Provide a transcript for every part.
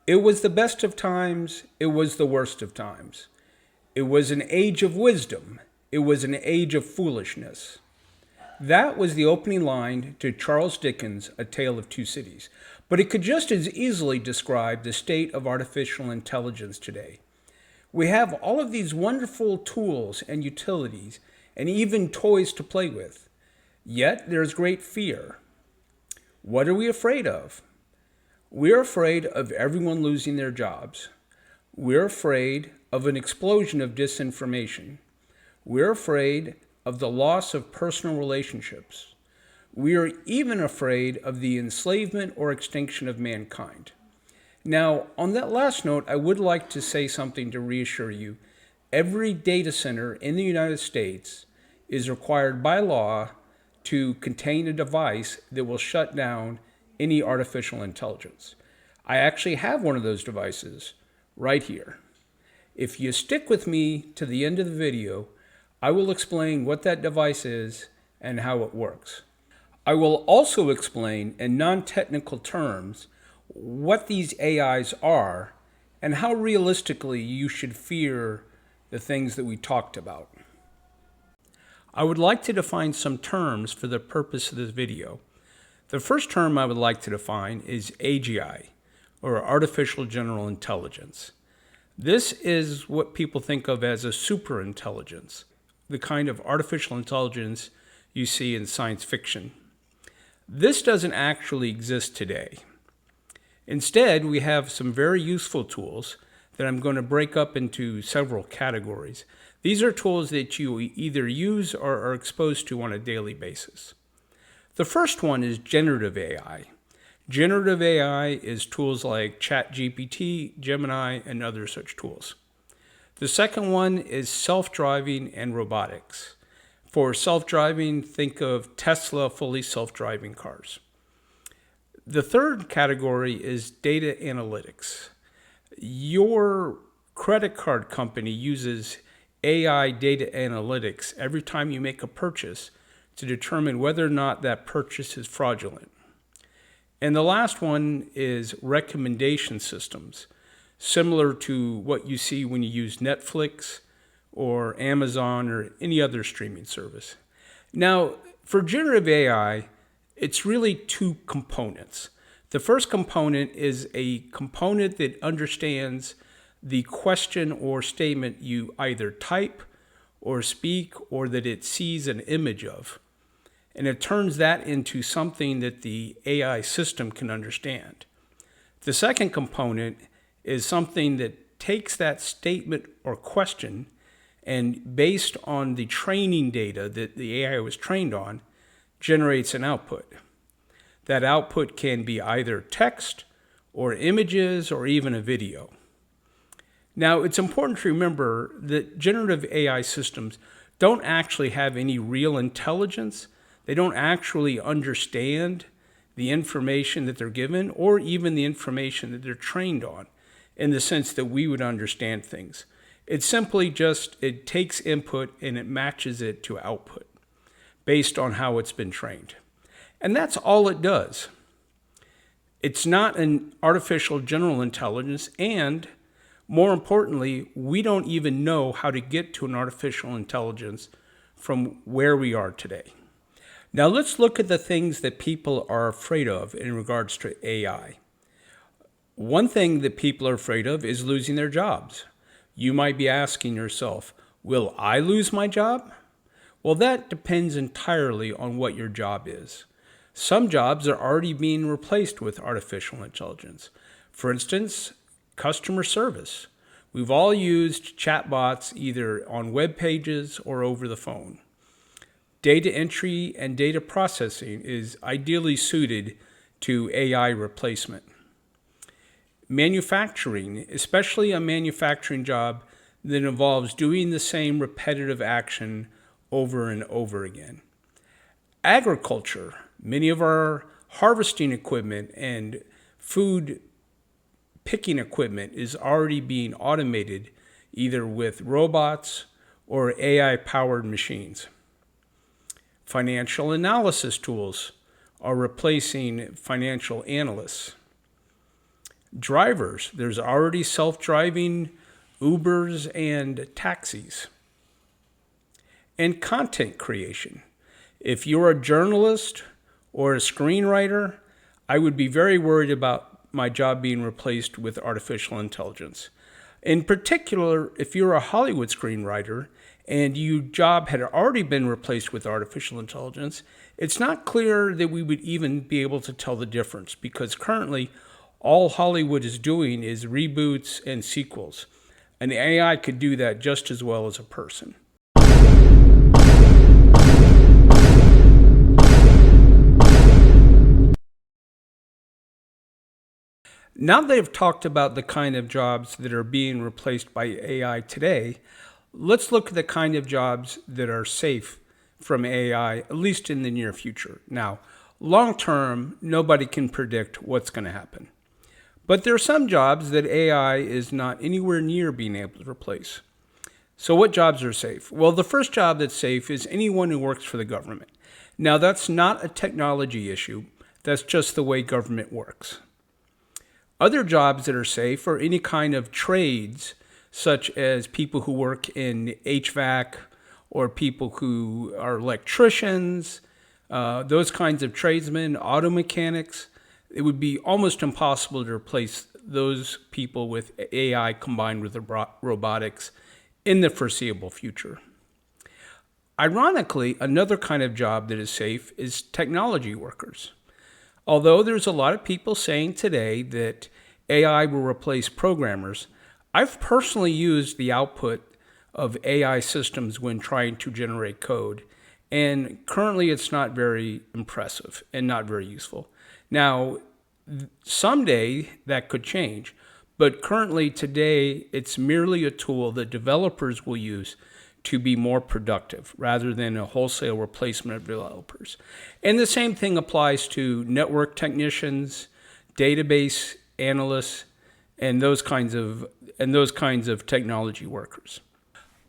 It was the best of times, it was the worst of times. It was an age of wisdom, it was an age of foolishness. That was the opening line to Charles Dickens' A Tale of Two Cities. But it could just as easily describe the state of artificial intelligence today. We have all of these wonderful tools and utilities, and even toys to play with. Yet there's great fear. What are we afraid of? We're afraid of everyone losing their jobs. We're afraid of an explosion of disinformation. We're afraid of the loss of personal relationships. We are even afraid of the enslavement or extinction of mankind. Now, on that last note, I would like to say something to reassure you. Every data center in the United States is required by law to contain a device that will shut down any artificial intelligence. I actually have one of those devices right here. If you stick with me to the end of the video, I will explain what that device is and how it works. I will also explain in non-technical terms what these AIs are and how realistically you should fear the things that we talked about. I would like to define some terms for the purpose of this video. The first term I would like to define is AGI, or Artificial General Intelligence. This is what people think of as a superintelligence, the kind of artificial intelligence you see in science fiction. This doesn't actually exist today. Instead, we have some very useful tools that I'm going to break up into several categories. These are tools that you either use or are exposed to on a daily basis. The first one is generative AI. Generative AI is tools like ChatGPT, Gemini, and other such tools. The second one is self-driving and robotics. For self-driving, think of Tesla fully self-driving cars. The third category is data analytics. Your credit card company uses AI data analytics every time you make a purchase to determine whether or not that purchase is fraudulent. And the last one is recommendation systems, similar to what you see when you use Netflix or Amazon or any other streaming service. Now, for generative AI, it's really two components. The first component is a component that understands the question or statement you either type or speak or that it sees an image of. And it turns that into something that the AI system can understand. The second component is something that takes that statement or question and based on the training data that the AI was trained on, generates an output. That output can be either text or images or even a video. Now, it's important to remember that generative AI systems don't actually have any real intelligence. They don't actually understand the information that they're given or even the information that they're trained on in the sense that we would understand things. It's simply just, it takes input and it matches it to output based on how it's been trained. And that's all it does. It's not an artificial general intelligence, and more importantly, we don't even know how to get to an artificial intelligence from where we are today. Now let's look at the things that people are afraid of in regards to AI. One thing that people are afraid of is losing their jobs. You might be asking yourself, will I lose my job? Well, that depends entirely on what your job is. Some jobs are already being replaced with artificial intelligence. For instance, customer service. We've all used chatbots either on web pages or over the phone. Data entry and data processing is ideally suited to AI replacement. Manufacturing, especially a manufacturing job that involves doing the same repetitive action over and over again. Agriculture, many of our harvesting equipment and food picking equipment is already being automated either with robots or AI-powered machines. Financial analysis tools are replacing financial analysts. Drivers, there's already self-driving Ubers and taxis. And content creation. If you're a journalist or a screenwriter, I would be very worried about my job being replaced with artificial intelligence. In particular, if you're a Hollywood screenwriter and your job had already been replaced with artificial intelligence, it's not clear that we would even be able to tell the difference, because currently all Hollywood is doing is reboots and sequels. An AI could do that just as well as a person. Now that I've talked about the kind of jobs that are being replaced by AI today, let's look at the kind of jobs that are safe from AI, at least in the near future. Now, long term, nobody can predict what's going to happen. But there are some jobs that AI is not anywhere near being able to replace. So what jobs are safe? Well, the first job that's safe is anyone who works for the government. Now, that's not a technology issue. That's just the way government works. Other jobs that are safe are any kind of trades, such as people who work in HVAC or people who are electricians, those kinds of tradesmen, auto mechanics. It would be almost impossible to replace those people with AI combined with robotics in the foreseeable future. Ironically, another kind of job that is safe is technology workers. Although there's a lot of people saying today that AI will replace programmers, I've personally used the output of AI systems when trying to generate code, and currently it's not very impressive and not very useful. Now, someday that could change, but currently today it's merely a tool that developers will use to be more productive rather than a wholesale replacement of developers. And the same thing applies to network technicians, database analysts, and those kinds of technology workers.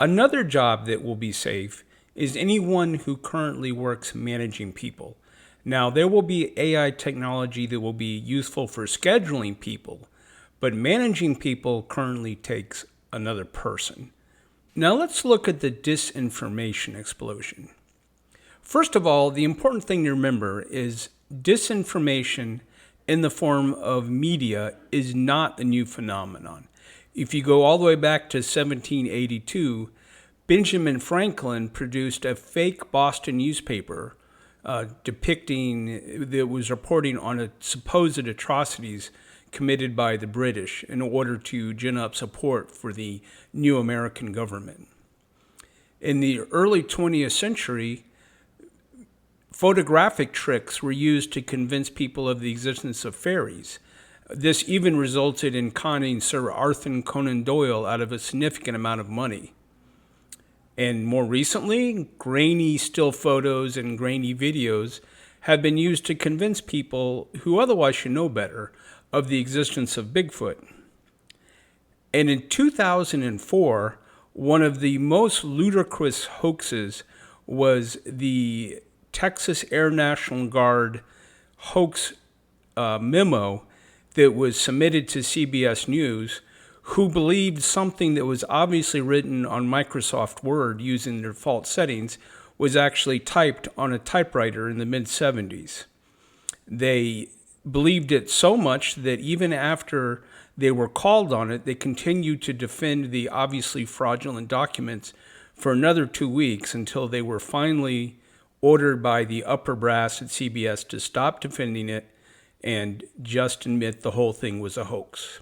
Another job that will be safe is anyone who currently works managing people. Now, there will be AI technology that will be useful for scheduling people, but managing people currently takes another person. Now let's look at the disinformation explosion. First of all, the important thing to remember is disinformation in the form of media is not a new phenomenon. If you go all the way back to 1782, Benjamin Franklin produced a fake Boston newspaper that was reporting on supposed atrocities committed by the British in order to gin up support for the new American government. In the early 20th century, photographic tricks were used to convince people of the existence of fairies. This even resulted in conning Sir Arthur Conan Doyle out of a significant amount of money. And more recently, grainy still photos and grainy videos have been used to convince people who otherwise should know better of the existence of Bigfoot. And in 2004, one of the most ludicrous hoaxes was the Texas Air National Guard hoax memo that was submitted to CBS News, who believed something that was obviously written on Microsoft Word using their default settings was actually typed on a typewriter in the mid-70s. They believed it so much that even after they were called on it, they continued to defend the obviously fraudulent documents for another 2 weeks until they were finally ordered by the upper brass at CBS to stop defending it and just admit the whole thing was a hoax.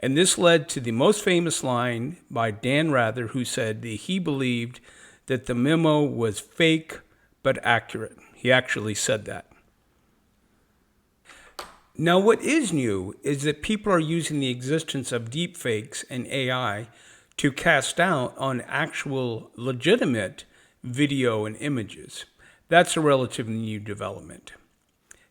And this led to the most famous line by Dan Rather, who said that he believed that the memo was fake but accurate. He actually said that. Now, what is new is that people are using the existence of deepfakes and AI to cast doubt on actual legitimate video and images. That's a relatively new development.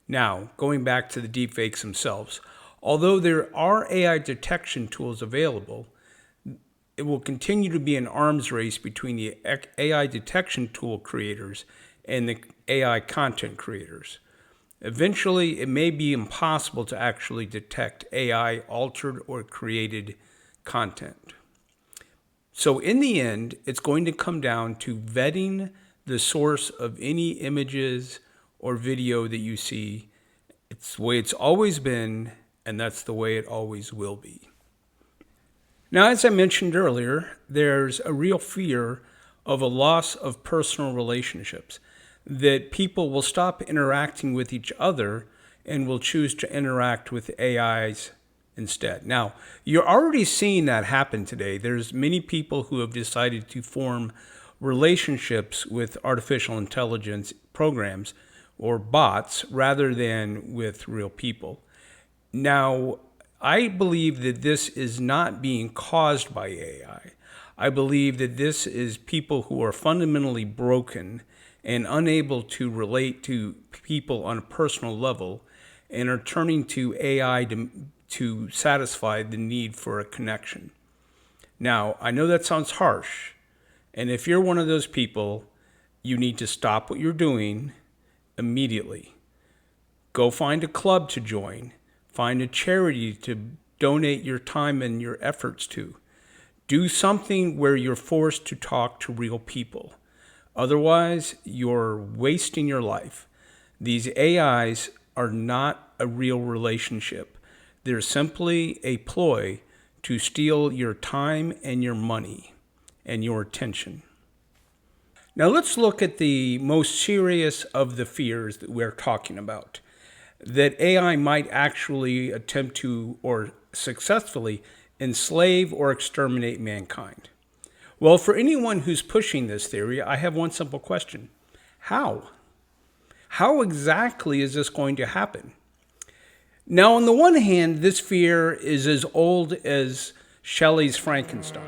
Now, going back to the deepfakes themselves, although there are AI detection tools available, it will continue to be an arms race between the AI detection tool creators and the AI content creators. Eventually, it may be impossible to actually detect AI altered or created content. So in the end, it's going to come down to vetting the source of any images or video that you see. It's the way it's always been, and that's the way it always will be. Now, as I mentioned earlier, there's a real fear of a loss of personal relationships, that people will stop interacting with each other and will choose to interact with AIs instead. Now, you're already seeing that happen today. There's many people who have decided to form relationships with artificial intelligence programs or bots rather than with real people. Now, I believe that this is not being caused by AI. I believe that this is people who are fundamentally broken and unable to relate to people on a personal level and are turning to AI to satisfy the need for a connection. Now, I know that sounds harsh, and if you're one of those people, you need to stop what you're doing immediately. Go find a club to join. Find a charity to donate your time and your efforts to. Do something where you're forced to talk to real people. Otherwise, you're wasting your life. These AIs are not a real relationship. They're simply a ploy to steal your time and your money and your attention. Now let's look at the most serious of the fears that we're talking about. That AI might actually attempt to, or successfully, enslave or exterminate mankind. Well, for anyone who's pushing this theory, I have one simple question. How? How exactly is this going to happen? Now, on the one hand, this fear is as old as Shelley's Frankenstein.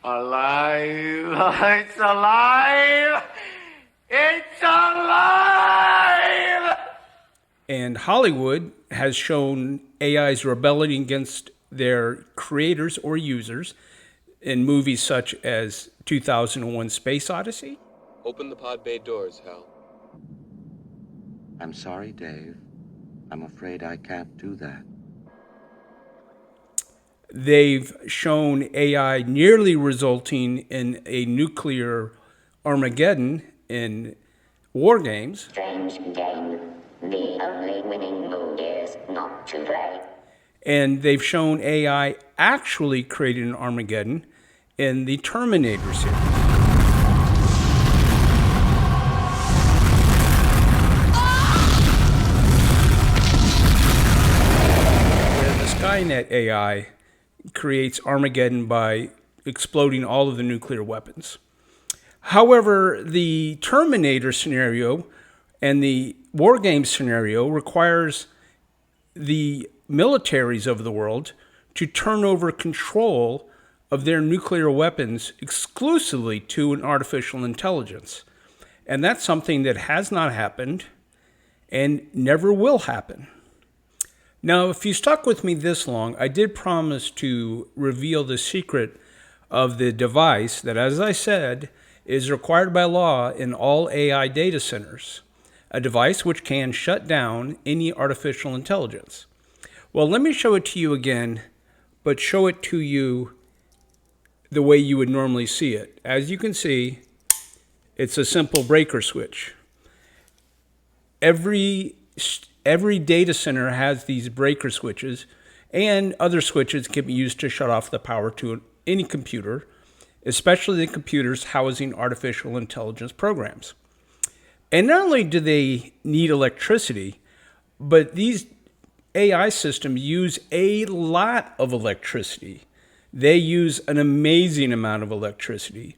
Alive! It's alive! It's alive! And Hollywood has shown AIs rebelling against their creators or users in movies such as 2001: Space Odyssey. Open the pod bay doors, Hal. I'm sorry, Dave. I'm afraid I can't do that. They've shown AI nearly resulting in a nuclear Armageddon in war games. Strange game. The only winning move is not to play. And they've shown AI actually created an Armageddon in the Terminator series. Where the Skynet AI creates Armageddon by exploding all of the nuclear weapons. However, the Terminator scenario and the war game scenario requires the militaries of the world to turn over control of their nuclear weapons exclusively to an artificial intelligence. And that's something that has not happened and never will happen. Now, if you stuck with me this long, I did promise to reveal the secret of the device that, as I said, is required by law in all AI data centers. A device which can shut down any artificial intelligence. Well, let me show it to you again, but show it to you the way you would normally see it. As you can see, it's a simple breaker switch. Every data center has these breaker switches, and other switches can be used to shut off the power to any computer, especially the computers housing artificial intelligence programs. And not only do they need electricity, but these AI systems use a lot of electricity. They use an amazing amount of electricity.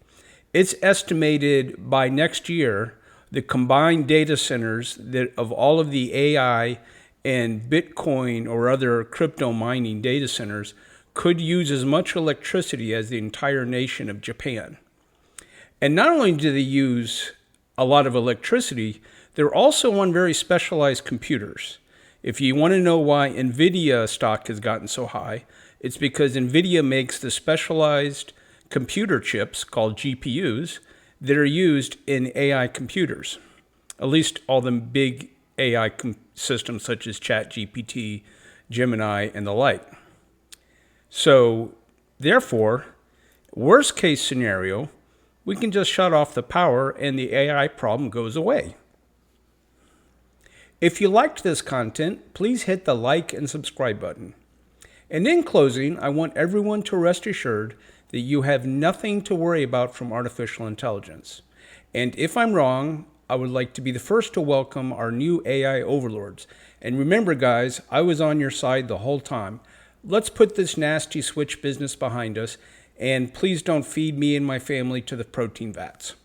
It's estimated by next year, the combined data centers that of all of the AI and Bitcoin or other crypto mining data centers could use as much electricity as the entire nation of Japan. And not only do they use a lot of electricity, they're also on very specialized computers. If you want to know why NVIDIA stock has gotten so high, it's because NVIDIA makes the specialized computer chips called GPUs that are used in AI computers. At least all the big AI systems such as ChatGPT, Gemini, and the like. So, therefore, worst case scenario, we can just shut off the power and the AI problem goes away. If you liked this content, please hit the like and subscribe button. And in closing, I want everyone to rest assured that you have nothing to worry about from artificial intelligence. And if I'm wrong, I would like to be the first to welcome our new AI overlords. And remember, guys, I was on your side the whole time. Let's put this nasty switch business behind us, and please don't feed me and my family to the protein vats.